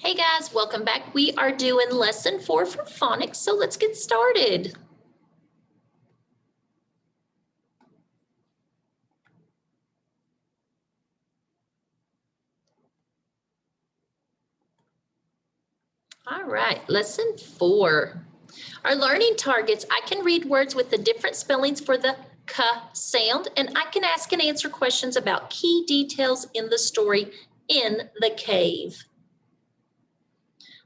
Hey guys, welcome back. We are doing lesson 4 for phonics, so let's get started. All right, lesson 4. Our learning targets, I can read words with the different spellings for the k sound, and I can ask and answer questions about key details in the story In the Cave.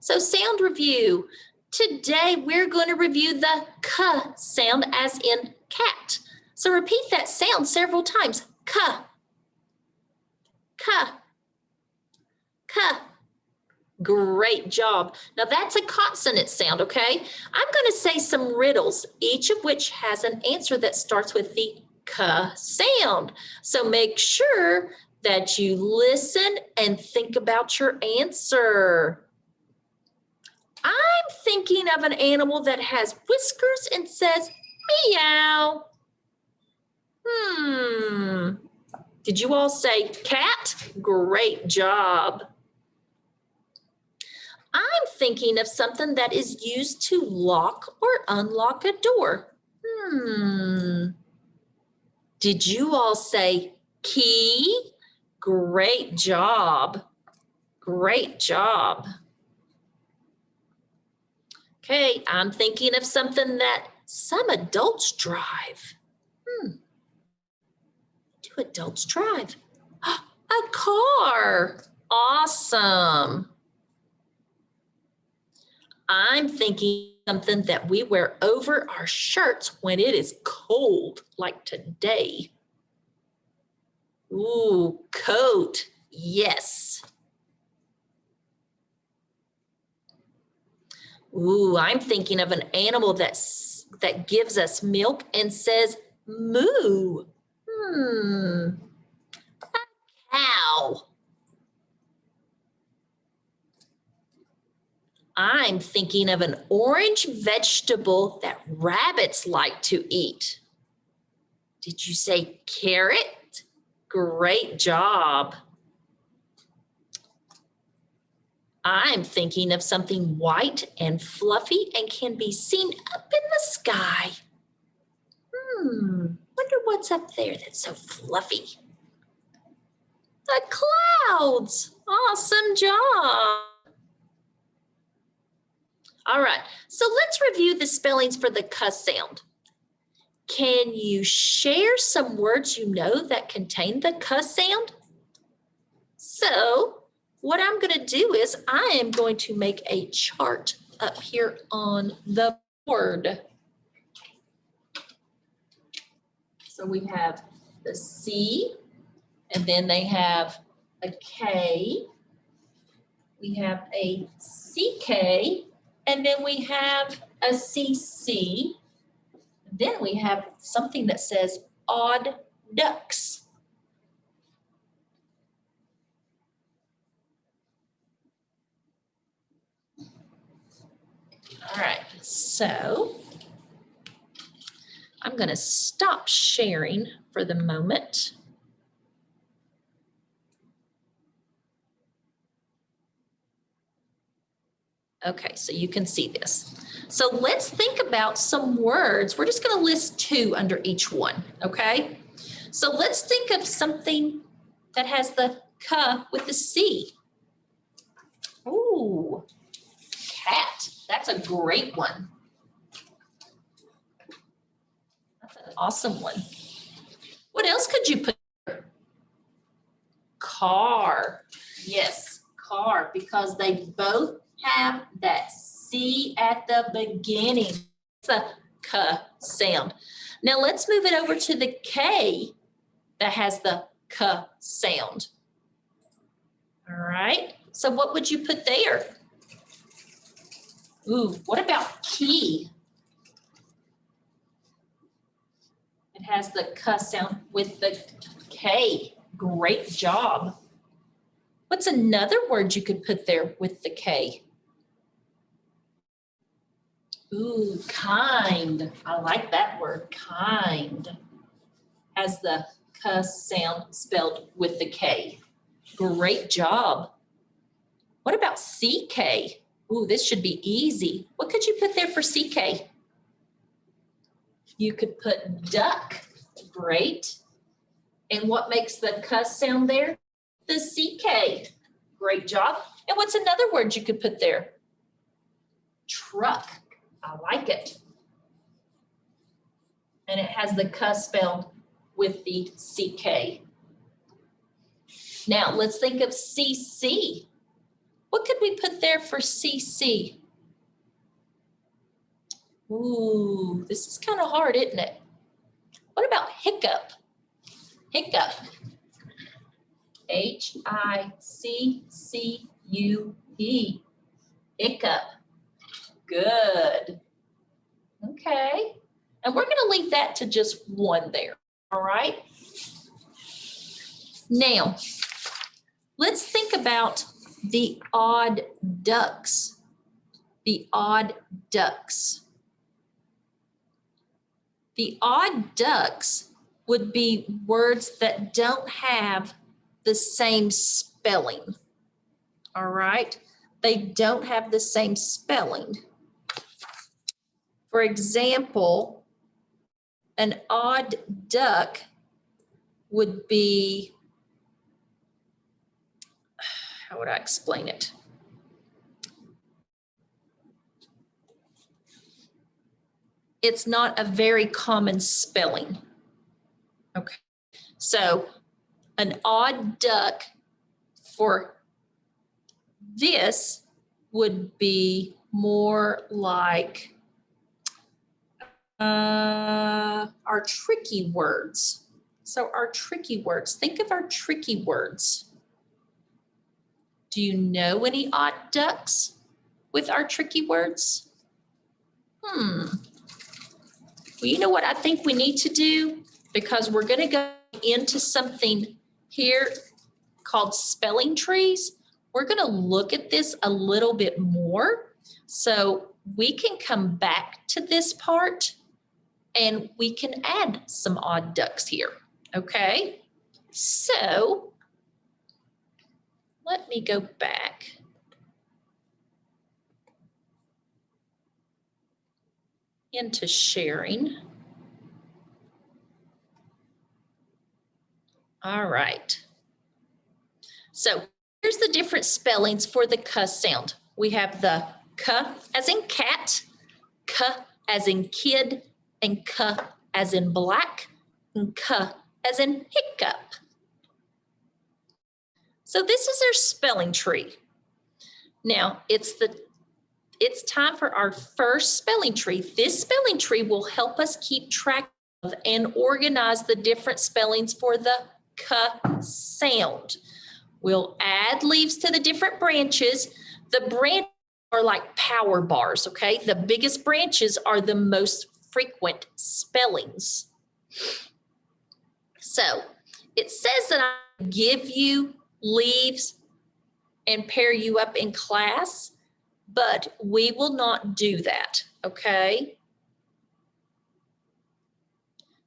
So sound review. Today we're going to review the k sound as in cat. So repeat that sound several times. K, k, k. Great job. Now that's a consonant sound, okay? I'm going to say some riddles, each of which has an answer that starts with the k sound. So make sure that you listen and think about your answer. I'm thinking of an animal that has whiskers and says meow. Did you all say cat? Great job. I'm thinking of something that is used to lock or unlock a door. Did you all say key? Great job. Great job. Okay, I'm thinking of something that some adults drive. Do adults drive? A car. Awesome. I'm thinking something that we wear over our shirts when it is cold, like today. Ooh, coat. Yes. Ooh, I'm thinking of an animal that gives us milk and says moo. A cow. I'm thinking of an orange vegetable that rabbits like to eat. Did you say carrot? Great job. I'm thinking of something white and fluffy and can be seen up in the sky. Wonder what's up there that's so fluffy. The clouds. Awesome job. All right, so let's review the spellings for the k sound. Can you share some words you know that contain the k sound? So what I'm going to do is I am going to make a chart up here on the board. So we have the C, and then they have a K. We have a CK, and then we have a CC. Then we have something that says odd ducks. All right, so I'm going to stop sharing for the moment. Okay, so you can see this. So let's think about some words. We're just going to list 2 under each one, okay? So let's think of something that has the k with the C. Ooh, cat. That's a great one. That's an awesome one. What else could you put there? Car. Yes, car, because they both have that C at the beginning. It's a k sound. Now let's move it over to the K that has the k sound. All right, so what would you put there? Ooh, what about key? It has the k sound with the K. Great job. What's another word you could put there with the K? Ooh, kind. I like that word, kind. Has the k sound spelled with the K. Great job. What about about CK? Ooh, this should be easy. What could you put there for CK? You could put duck. Great. And what makes the K sound there? The CK. Great job. And what's another word you could put there? Truck. I like it. And it has the K spelled with the CK. Now let's think of CC. What could we put there for CC? Ooh, this is kind of hard, isn't it? What about hiccup? Hiccup. H-I-C-C-U-P. Hiccup. Good. Okay. And we're going to leave that to just one there. All right. Now, let's think about the odd ducks. The odd ducks. The odd ducks would be words that don't have the same spelling. All right? They don't have the same spelling. For example, an odd duck would be, how would I explain it? It's not a very common spelling. Okay, so an odd duck for this would be more like our tricky words. So our tricky words, think of our tricky words. Do you know any odd ducks with our tricky words? Well, you know what I think we need to do? Because we're going to go into something here called spelling trees. We're going to look at this a little bit more so we can come back to this part and we can add some odd ducks here. Okay, so let me go back. Into sharing. All right. So here's the different spellings for the K sound. We have the K as in cat, K as in kid, and K as in black, and K as in hiccup. So this is our spelling tree. Now it's time for our first spelling tree. This spelling tree will help us keep track of and organize the different spellings for the K sound. We'll add leaves to the different branches. The branches are like power bars, okay? The biggest branches are the most frequent spellings. So it says that I give you leaves and pair you up in class, but we will not do that, okay?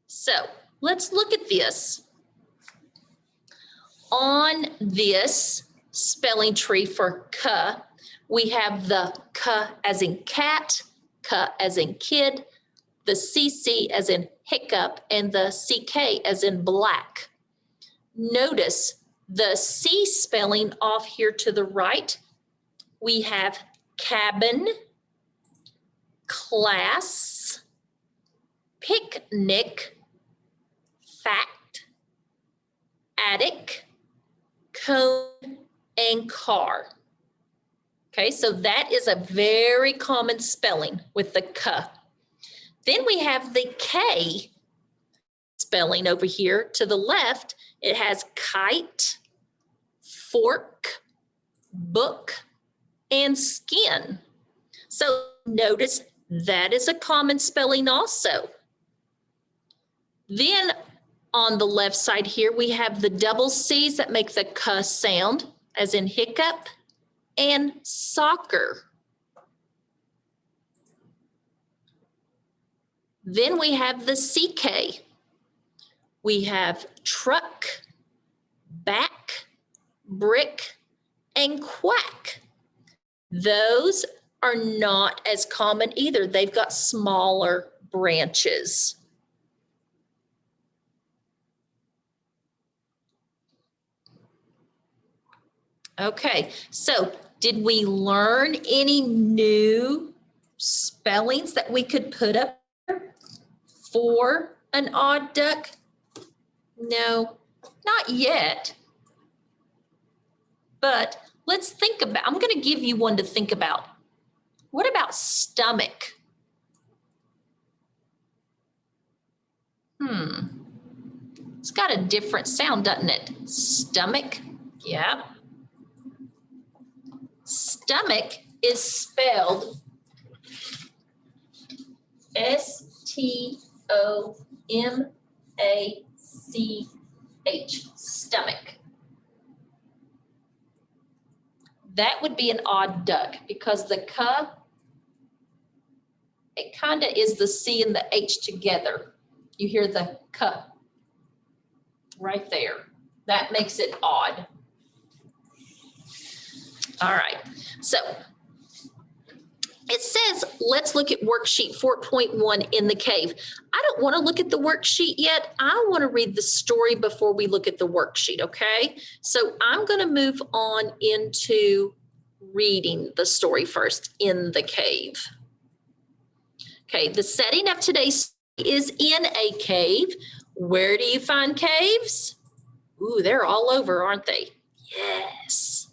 So let's look at this. On this spelling tree for K, we have the K as in cat, K as in kid, the CC as in hiccup, and the CK as in black. Notice the C spelling off here to the right. We have cabin, class, picnic, fact, attic, cone, and car. Okay, so that is a very common spelling with the K. Then we have the K spelling over here to the left. It has kite, fork, book, and skin. So notice that is a common spelling also. Then on the left side here, we have the double C's that make the K sound, as in hiccup and soccer. Then we have the CK. We have truck, back, brick, and quack. Those are not as common either. They've got smaller branches. Okay, so did we learn any new spellings that we could put up for an odd duck? No, not yet. But let's think about, I'm going to give you one to think about. What about stomach? It's got a different sound, doesn't it? Stomach, yeah. Stomach is spelled S-T-O-M-A-C-H, stomach. That would be an odd duck because the K, it kind of is the C and the H together. You hear the K right there. That makes it odd. All right, so it says, let's look at worksheet 4.1 in the cave. I don't want to look at the worksheet yet. I want to read the story before we look at the worksheet, okay? So I'm going to move on into reading the story first in the cave. Okay, the setting of today's story is in a cave. Where do you find caves? Ooh, they're all over, aren't they? Yes.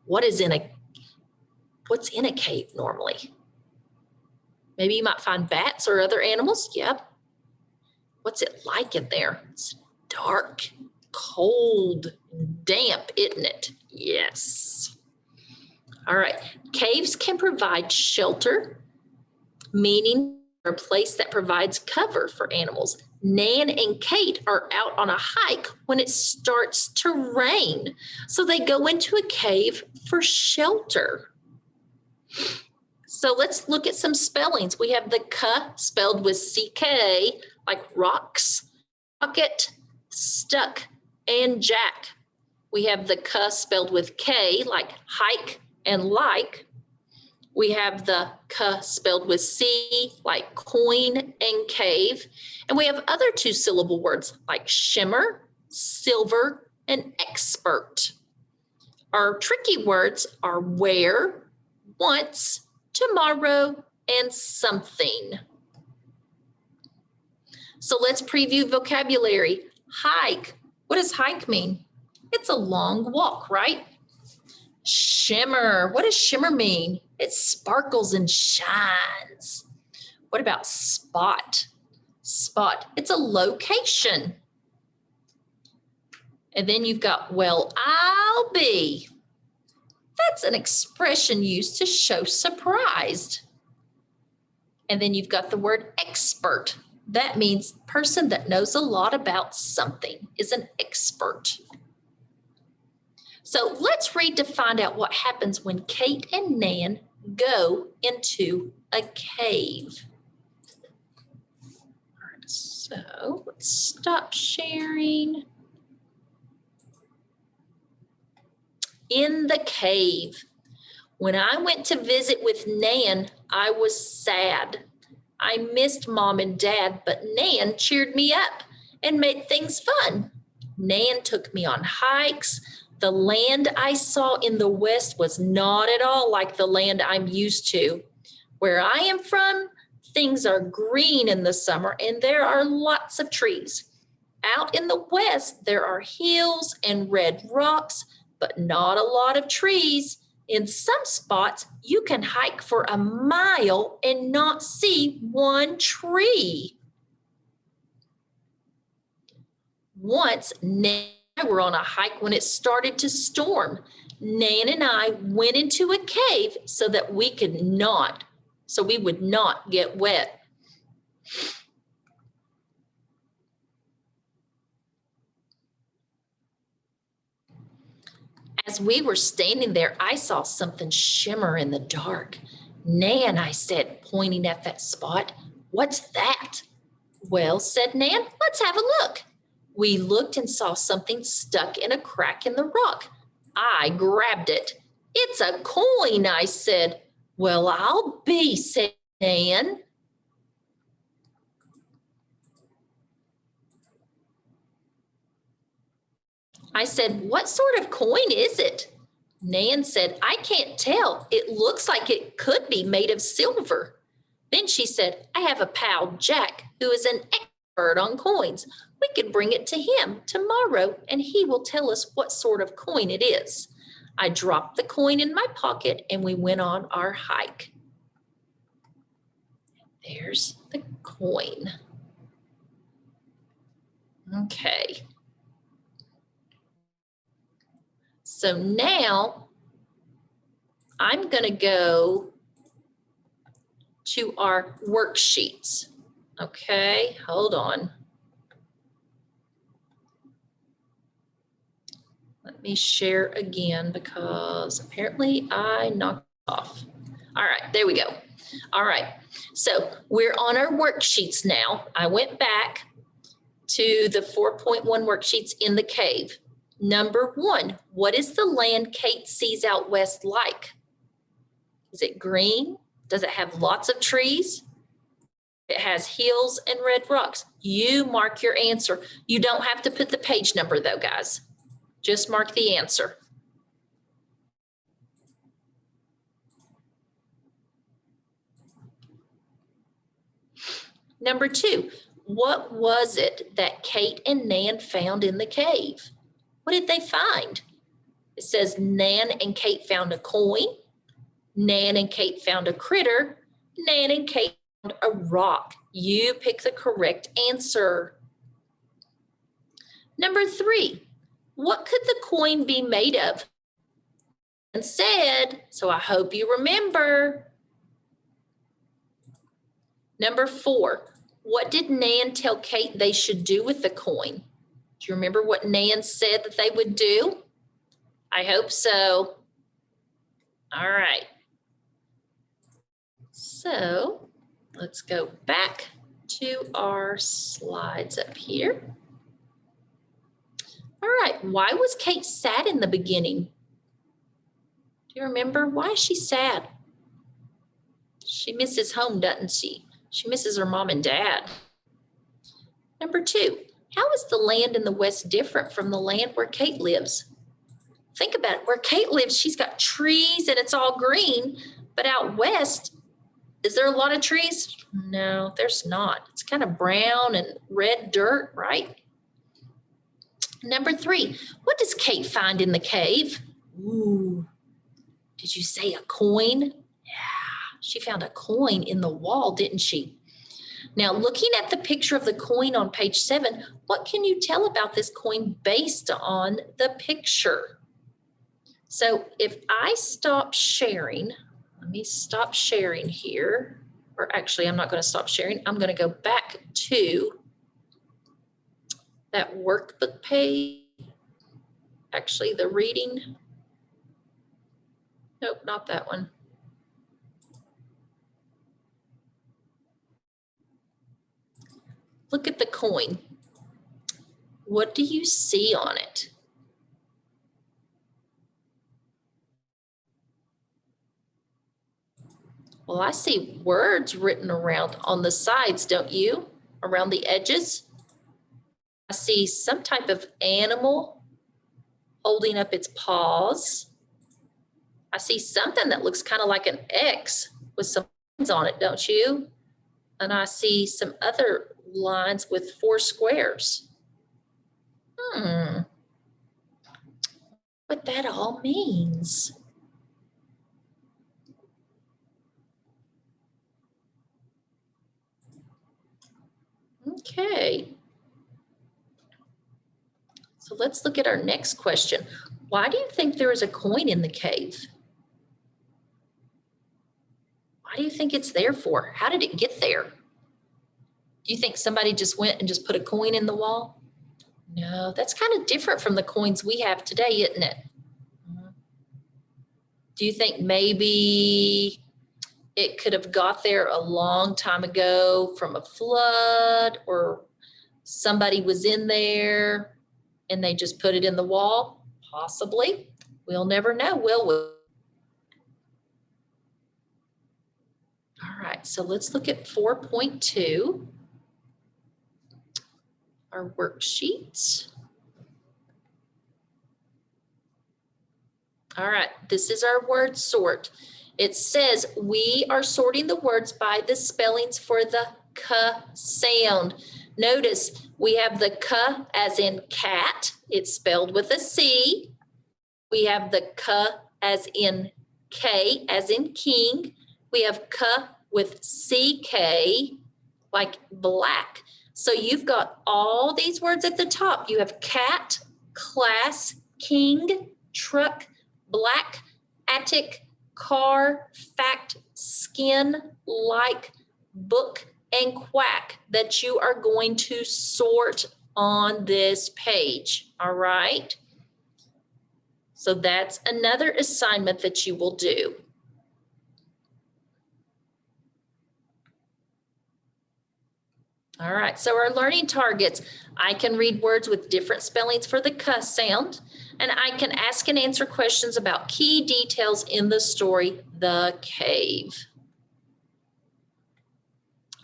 What's in a cave normally? Maybe you might find bats or other animals. Yep. What's it like in there? It's dark, cold, damp, isn't it? Yes. All right. Caves can provide shelter, meaning a place that provides cover for animals. Nan and Kate are out on a hike when it starts to rain. So they go into a cave for shelter. So let's look at some spellings. We have the K spelled with CK, like rocks, rocket, stuck, and jack. We have the K spelled with K, like hike and like. We have the K spelled with C, like coin and cave. And we have other two-syllable words like shimmer, silver, and expert. Our tricky words are where, once, tomorrow, and something. So let's preview vocabulary. Hike. What does hike mean? It's a long walk, right? Shimmer. What does shimmer mean? It sparkles and shines. What about spot? Spot. It's a location. And then you've got, well, I'll be. That's an expression used to show surprised. And then you've got the word expert. That means person that knows a lot about something is an expert. So let's read to find out what happens when Kate and Nan go into a cave. All right, so let's stop sharing. In the cave. When I went to visit with Nan, I was sad. I missed Mom and Dad, but Nan cheered me up and made things fun. Nan took me on hikes. The land I saw in the west was not at all like the land I'm used to. Where I am from, things are green in the summer and there are lots of trees. Out in the west, there are hills and red rocks, but not a lot of trees. In some spots, you can hike for a mile and not see one tree. Once, Nan and I were on a hike when it started to storm. Nan and I went into a cave so we would not get wet. As we were standing there, I saw something shimmer in the dark. Nan, I said, pointing at that spot, what's that? Well, said Nan, let's have a look. We looked and saw something stuck in a crack in the rock. I grabbed it. It's a coin, I said. Well, I'll be, said Nan. I said, what sort of coin is it? Nan said, I can't tell. It looks like it could be made of silver. Then she said, I have a pal, Jack, who is an expert on coins. We could bring it to him tomorrow and he will tell us what sort of coin it is. I dropped the coin in my pocket and we went on our hike. There's the coin. Okay. So now I'm going to go to our worksheets. Okay, hold on. Let me share again because apparently I knocked it off. All right, there we go. All right, so we're on our worksheets now. I went back to the 4.1 worksheets in the cave. Number 1, what is the land Kate sees out west like? Is it green? Does it have lots of trees? It has hills and red rocks. You mark your answer. You don't have to put the page number though, guys. Just mark the answer. Number 2, what was it that Kate and Nan found in the cave? What did they find? It says Nan and Kate found a coin. Nan and Kate found a critter. Nan and Kate found a rock. You pick the correct answer. Number 3, what could the coin be made of? And said, so I hope you remember. Number 4, what did Nan tell Kate they should do with the coin? Do you remember what Nan said that they would do? I hope so. All right. So let's go back to our slides up here. All right, why was Kate sad in the beginning? Do you remember? Why is she sad? She misses home, doesn't she? She misses her mom and dad. Number 2, how is the land in the West different from the land where Kate lives? Think about it. Where Kate lives, she's got trees and it's all green, but out west, is there a lot of trees? No, there's not. It's kind of brown and red dirt, right? Number 3, what does Kate find in the cave? Ooh, did you say a coin? Yeah, she found a coin in the wall, didn't she? Now, looking at the picture of the coin on page 7, what can you tell about this coin based on the picture? So if I stop sharing, let me stop sharing here, or actually I'm not going to stop sharing. I'm going to go back to that workbook page, actually the reading. Nope, not that one. Look at the coin. What do you see on it? Well, I see words written around on the sides, don't you? Around the edges. I see some type of animal holding up its paws. I see something that looks kind of like an X with some lines on it, don't you? And I see some other lines with 4 squares. What that all means. Okay. So let's look at our next question. Why do you think there is a coin in the cave? Why do you think it's there for? How did it get there? Do you think somebody just went and just put a coin in the wall? No, that's kind of different from the coins we have today, isn't it? Do you think maybe it could have got there a long time ago from a flood, or somebody was in there and they just put it in the wall? Possibly. We'll never know, will we? All right, so let's look at 4.2, our worksheet. All right, this is our word sort. It says we are sorting the words by the spellings for the k sound. Notice we have the k as in cat. It's spelled with a C. We have the k as in K as in king. We have k with CK like black. So you've got all these words at the top. You have cat, class, king, truck, black, attic, car, fact, skin, like, book, and quack that you are going to sort on this page. All right. So that's another assignment that you will do. All right, so our learning targets, I can read words with different spellings for the k sound, and I can ask and answer questions about key details in the story, The Cave.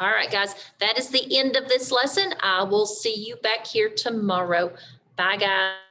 All right, guys, that is the end of this lesson. I will see you back here tomorrow. Bye, guys.